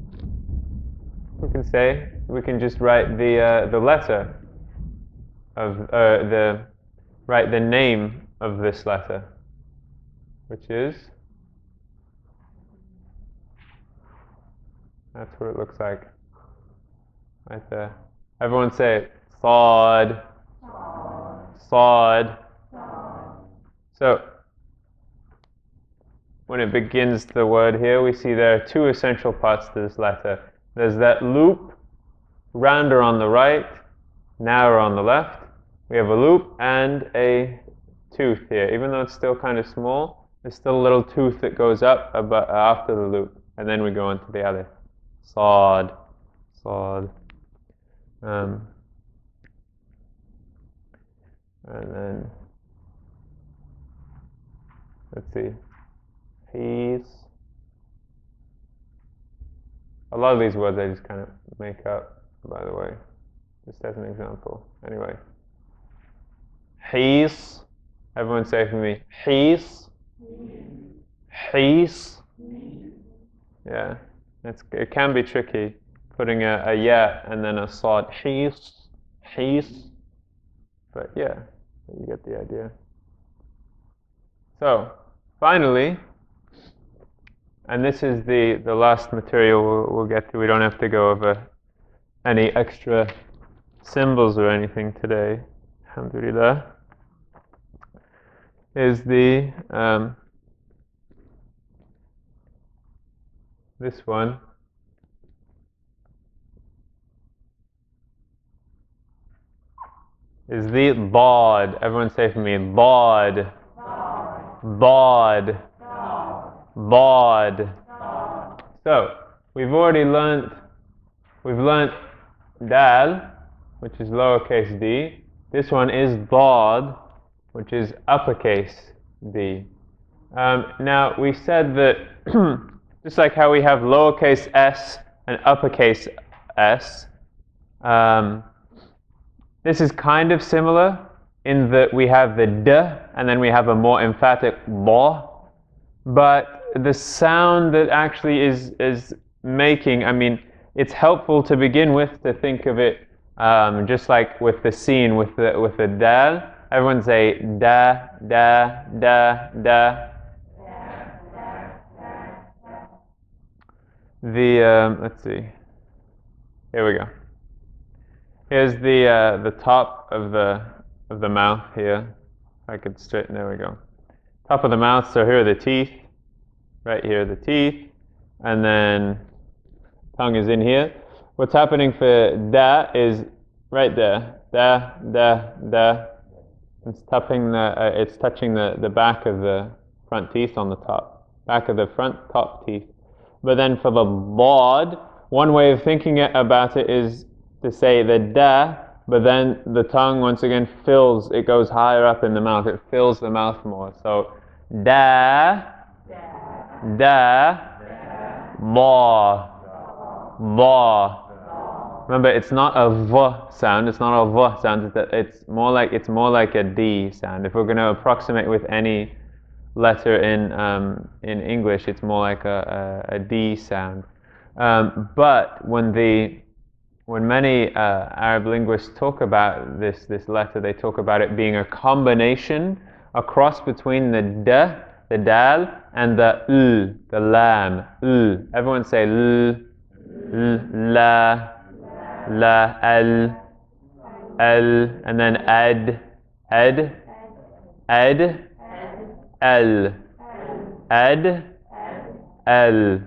we can just write the letter of write the name of this letter, which is, that's what it looks like right there. Everyone say it. Saad. Saad. So when it begins the word here, we see there are two essential parts to this letter. There's that loop, rounder on the right, narrower on the left. We have a loop and a tooth here. Even though it's still kind of small, there's still a little tooth that goes up after the loop. And then we go on to the other. Saad. Saad. And then, let's see. Peace. A lot of these words I just kind of make up, by the way, just as an example. Anyway. Peace. Everyone say for me. Peace. Peace. Yeah. It can be tricky, putting a ya and then a saad. Peace. Peace. But yeah, you get the idea. So, finally, and this is the last material we'll get to. We don't have to go over any extra symbols or anything today. Alhamdulillah. Is the this one. Is the Daad. Everyone say for me, Daad. Daad. Daad. So, we've learnt Dal, which is lowercase d. This one is Daad, which is uppercase d. Now, we said that just like how we have lowercase s and uppercase s, this is kind of similar in that we have the d and then we have a more emphatic ba, but the sound that actually is making, I mean, it's helpful to begin with to think of it just like with the Siin, with the dal. Everyone say da, da, da, da. Let's see. Here we go. Here's the top of the mouth here. I could straighten. There we go. top of the mouth. So here are the teeth. Right here are the teeth. And then tongue is in here. What's happening for da is right there. Da, da, da. It's touching the back of the front teeth on the top. Back of the front top teeth. But then for the Daad, one way of thinking about it is to say the da, but then the tongue once again fills, it goes higher up in the mouth, it fills the mouth more. So da, da, ba, ba. Remember, it's not a v sound, it's not a v sound, it's more like a d sound. If we're going to approximate with any letter in English, it's more like a D sound. But when many Arab linguists talk about this letter, they talk about it being a combination, a cross between the d, the dal, and the l, the lam. L. Everyone say l, la, la, al, and then ad, L, ad, L.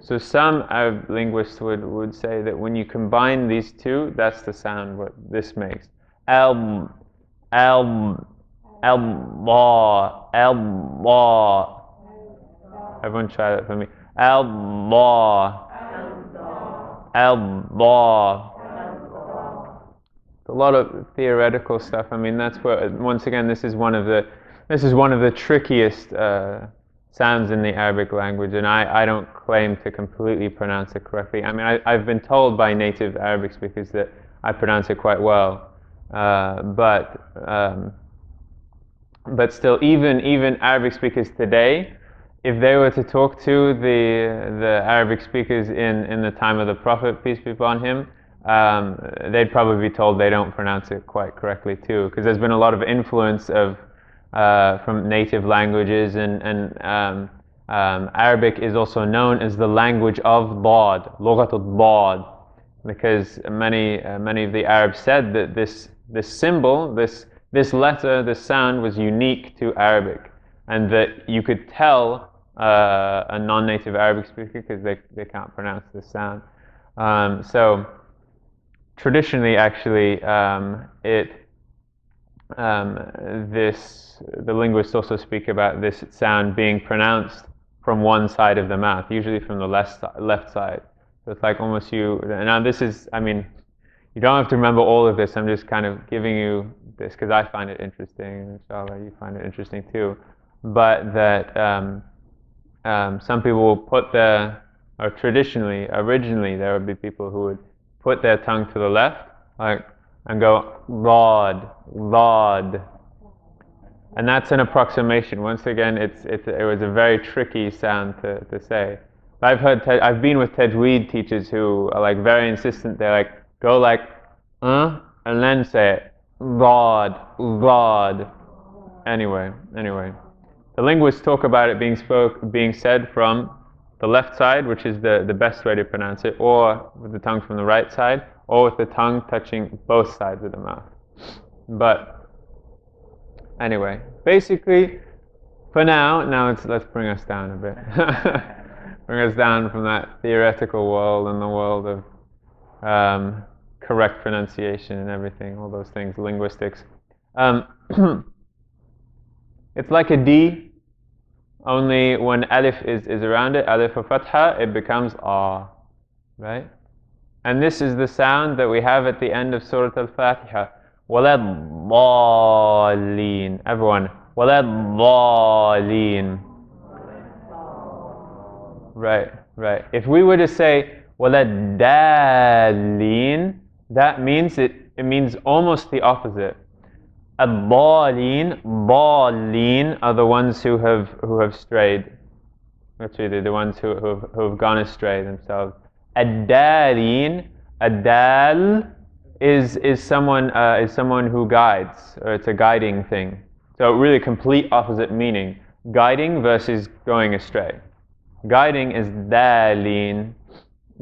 So some Arab linguists would say that when you combine these two, that's the sound what this makes. Elm, elm, elm, elm. Everyone try that for me. Elm, elm. A lot of theoretical stuff. I mean, that's where, once again, this is one of the trickiest sounds in the Arabic language, and I don't claim to completely pronounce it correctly. I mean, I've been told by native Arabic speakers that I pronounce it quite well, but still, even Arabic speakers today, if they were to talk to the Arabic speakers in the time of the Prophet, peace be upon him, they'd probably be told they don't pronounce it quite correctly too, because there's been a lot of influence from native languages, and Arabic is also known as the language of Daad, Lughat al-Daad, because many of the Arabs said that this symbol, this letter, this sound was unique to Arabic, and that you could tell a non-native Arabic speaker because they can't pronounce this sound. So traditionally, actually, the linguists also speak about this sound being pronounced from one side of the mouth, usually from the left side. So it's like almost now this is, I mean, you don't have to remember all of this, I'm just kind of giving you this because I find it interesting, inshallah you find it interesting too. But that some people will put originally there would be people who would put their tongue to the left, like, and go Daad, Daad, and that's an approximation. Once again, it was a very tricky sound to say. I've been with tajweed teachers who are like very insistent. They're like, go like and then say it, Daad, Daad. Anyway, the linguists talk about it being said from the left side, which is the best way to pronounce it, or with the tongue from the right side, or with the tongue touching both sides of the mouth. But anyway, basically, for now let's bring us down a bit. Bring us down from that theoretical world and the world of correct pronunciation and everything, all those things, linguistics. It's like a D, only when alif is around it, alif or fatha, it becomes ah, right? And this is the sound that we have at the end of Surah Al-Fatiha. وَلَا-ضَالِّينَ. Everyone. وَلَا-ضَالِّينَ. Right. If we were to say وَلَا-دَالِّينَ, that means it means almost the opposite. Ad-dallin are the ones who have strayed. Actually, the ones who have gone astray themselves. Ad-dalin, ad-dal is someone who guides, or it's a guiding thing. So really complete opposite meaning. Guiding versus going astray. Guiding is dalin,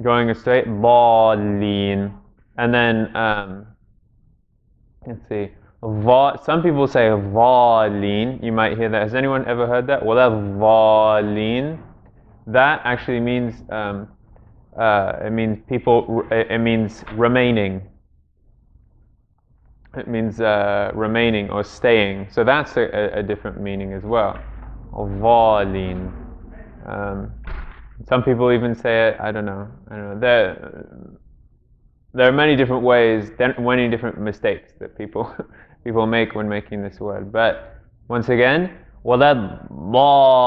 going astray, dallin. And then let's see. Some people say dhalin. You might hear that. Has anyone ever heard that? Wala dhalin. That actually means it means people. It means remaining. It means remaining or staying. So that's a different meaning as well. Dhalin. Some people even say it. I don't know. There are many different ways, many different mistakes that people people make when making this word. But once again, وَلَا ضَالِّينَ.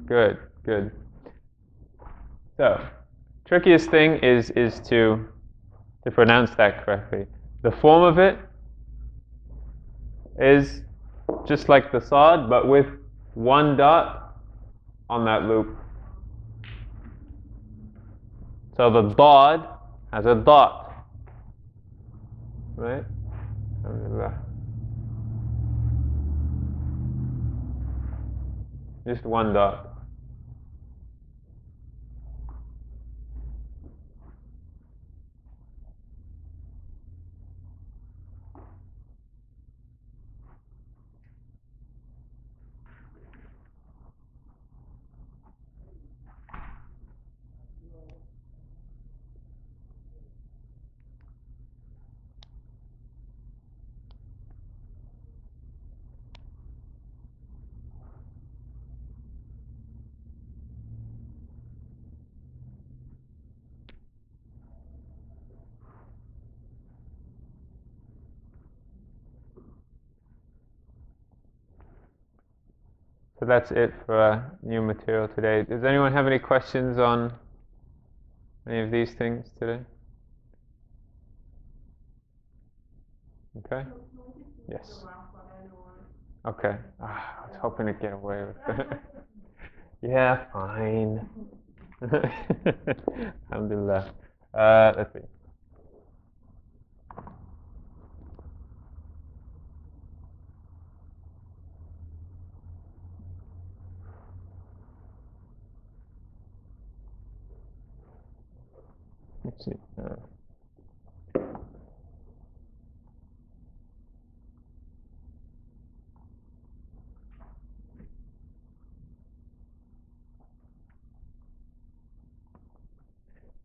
Good, good. So, trickiest thing is to pronounce that correctly. The form of it is just like the Saad, but with one dot on that loop. So the Daad has a dot, right? Just one dot. So that's it for new material today. Does anyone have any questions on any of these things today? Okay? Yes. Okay. I was hoping to get away with that. Yeah, fine. Alhamdulillah. Let's see. Let's see.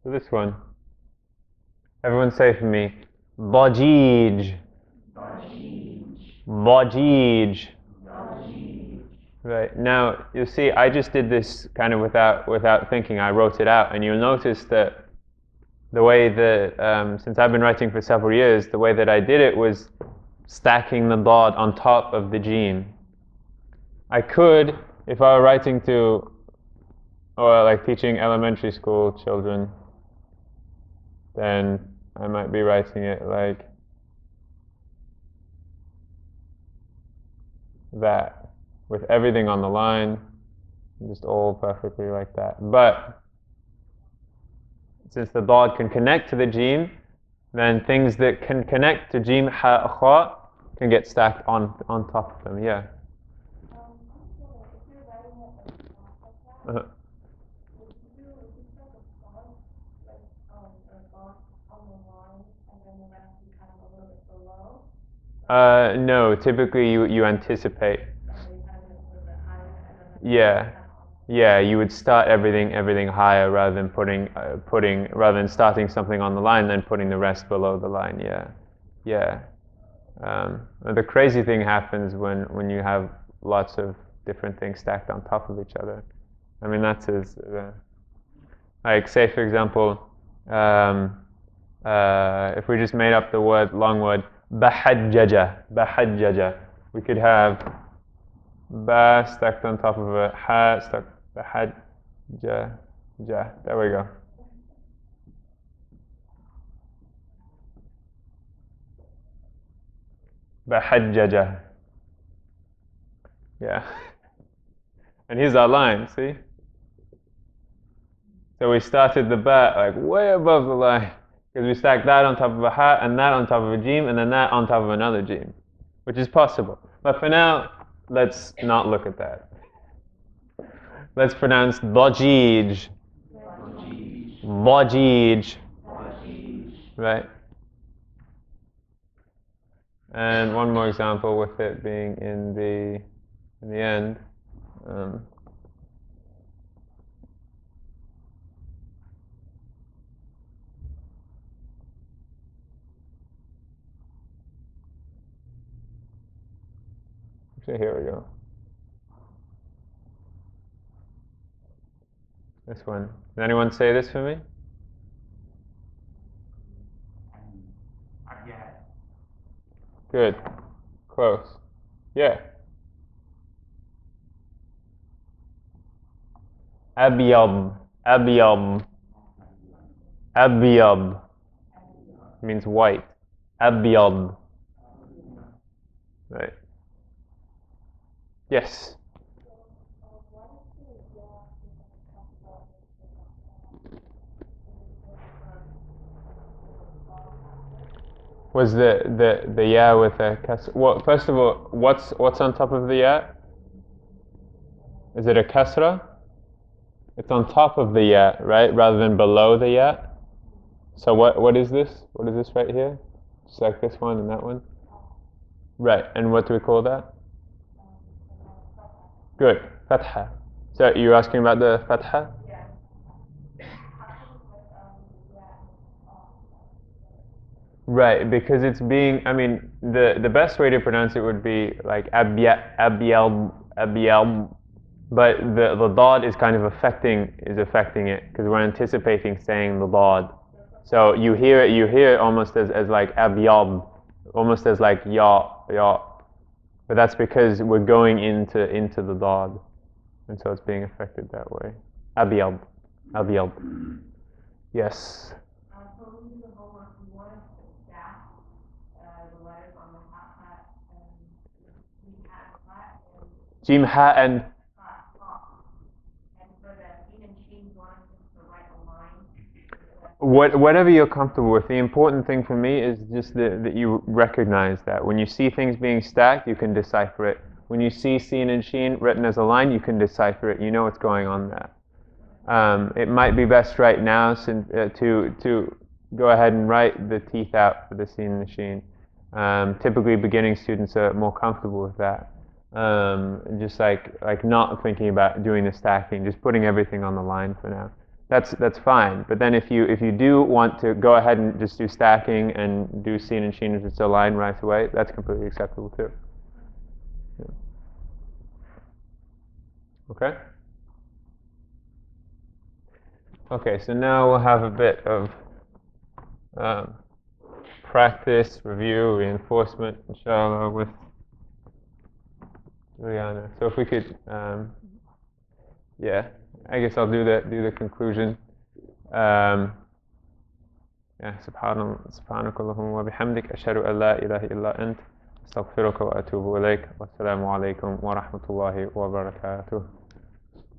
So this one. Everyone say for me, Bajij. Bajij. Right. Now, you see, I just did this kind of without thinking. I wrote it out, and you'll notice that the way that, since I've been writing for several years, the way that I did it was stacking the Daad on top of the Jeen. I could, if I were writing to, or like teaching elementary school children, then I might be writing it like that, with everything on the line, just all perfectly like that. But since the Daad can connect to the Jeen, then things that can connect to Jeen, Ha, Kha can get stacked on top of them. Yeah. No, typically you anticipate. Yeah, yeah, you would start everything higher rather than rather than starting something on the line, then putting the rest below the line. Yeah, yeah. The crazy thing happens when you have lots of different things stacked on top of each other. I mean, that's like, say for example, if we just made up the long word bahajjaja, we could have ba stacked on top of a ha stuck bahajjaja. There we go. Bahajjaja. Yeah. And here's our line, see? So we started the ba like way above the line, because we stacked that on top of a ha, and that on top of a jim, and then that on top of another jim, which is possible. But for now, let's not look at that. Let's pronounce dajij. Dajij. right? And one more example with it being in the end. So here we go. This one. Can anyone say this for me? Yeah. Good. Close. Yeah. Abyad. Abyad. Abyad means white. Abyad. Right. Yes. Was the ya with a kasra? Well, first of all, what's on top of the ya? Is it a kasra? It's on top of the ya, right? Rather than below the ya. So what is this? What is this right here? Just like this one and that one? Right. And what do we call that? Good. Fatha. So you're asking about the fatha? Right, because it's being, I mean, the best way to pronounce it would be like abyal, but the Daad is kind of affecting it, because we're anticipating saying the Daad. So you hear it almost as like abyal, almost as like ya. But that's because we're going into the Daad, and so it's being affected that way. Abyal. Yes. Jim ha and whatever you're comfortable with. The important thing for me is just that you recognize that when you see things being stacked, you can decipher it. When you see Siin and Shiin written as a line, you can decipher it. You know what's going on there. It might be best right now to go ahead and write the teeth out for the Siin and the Shiin. Typically, beginning students are more comfortable with that. Just like not thinking about doing the stacking, just putting everything on the line for now. That's fine. But then if you do want to go ahead and just do stacking and do Siin and Shiin as it's a line right away, that's completely acceptable too. Yeah. Okay. Okay, so now we'll have a bit of practice, review, reinforcement, inshallah, with Rihanna. So if we could, yeah, I guess I'll do the conclusion. Yeah, subhanakallahumma wa bihamdik, ashhadu an la ilaha illa ant, astaghfiruka wa atubu ilayk, wassalamu alaikum wa rahmatullahi wa barakatuh.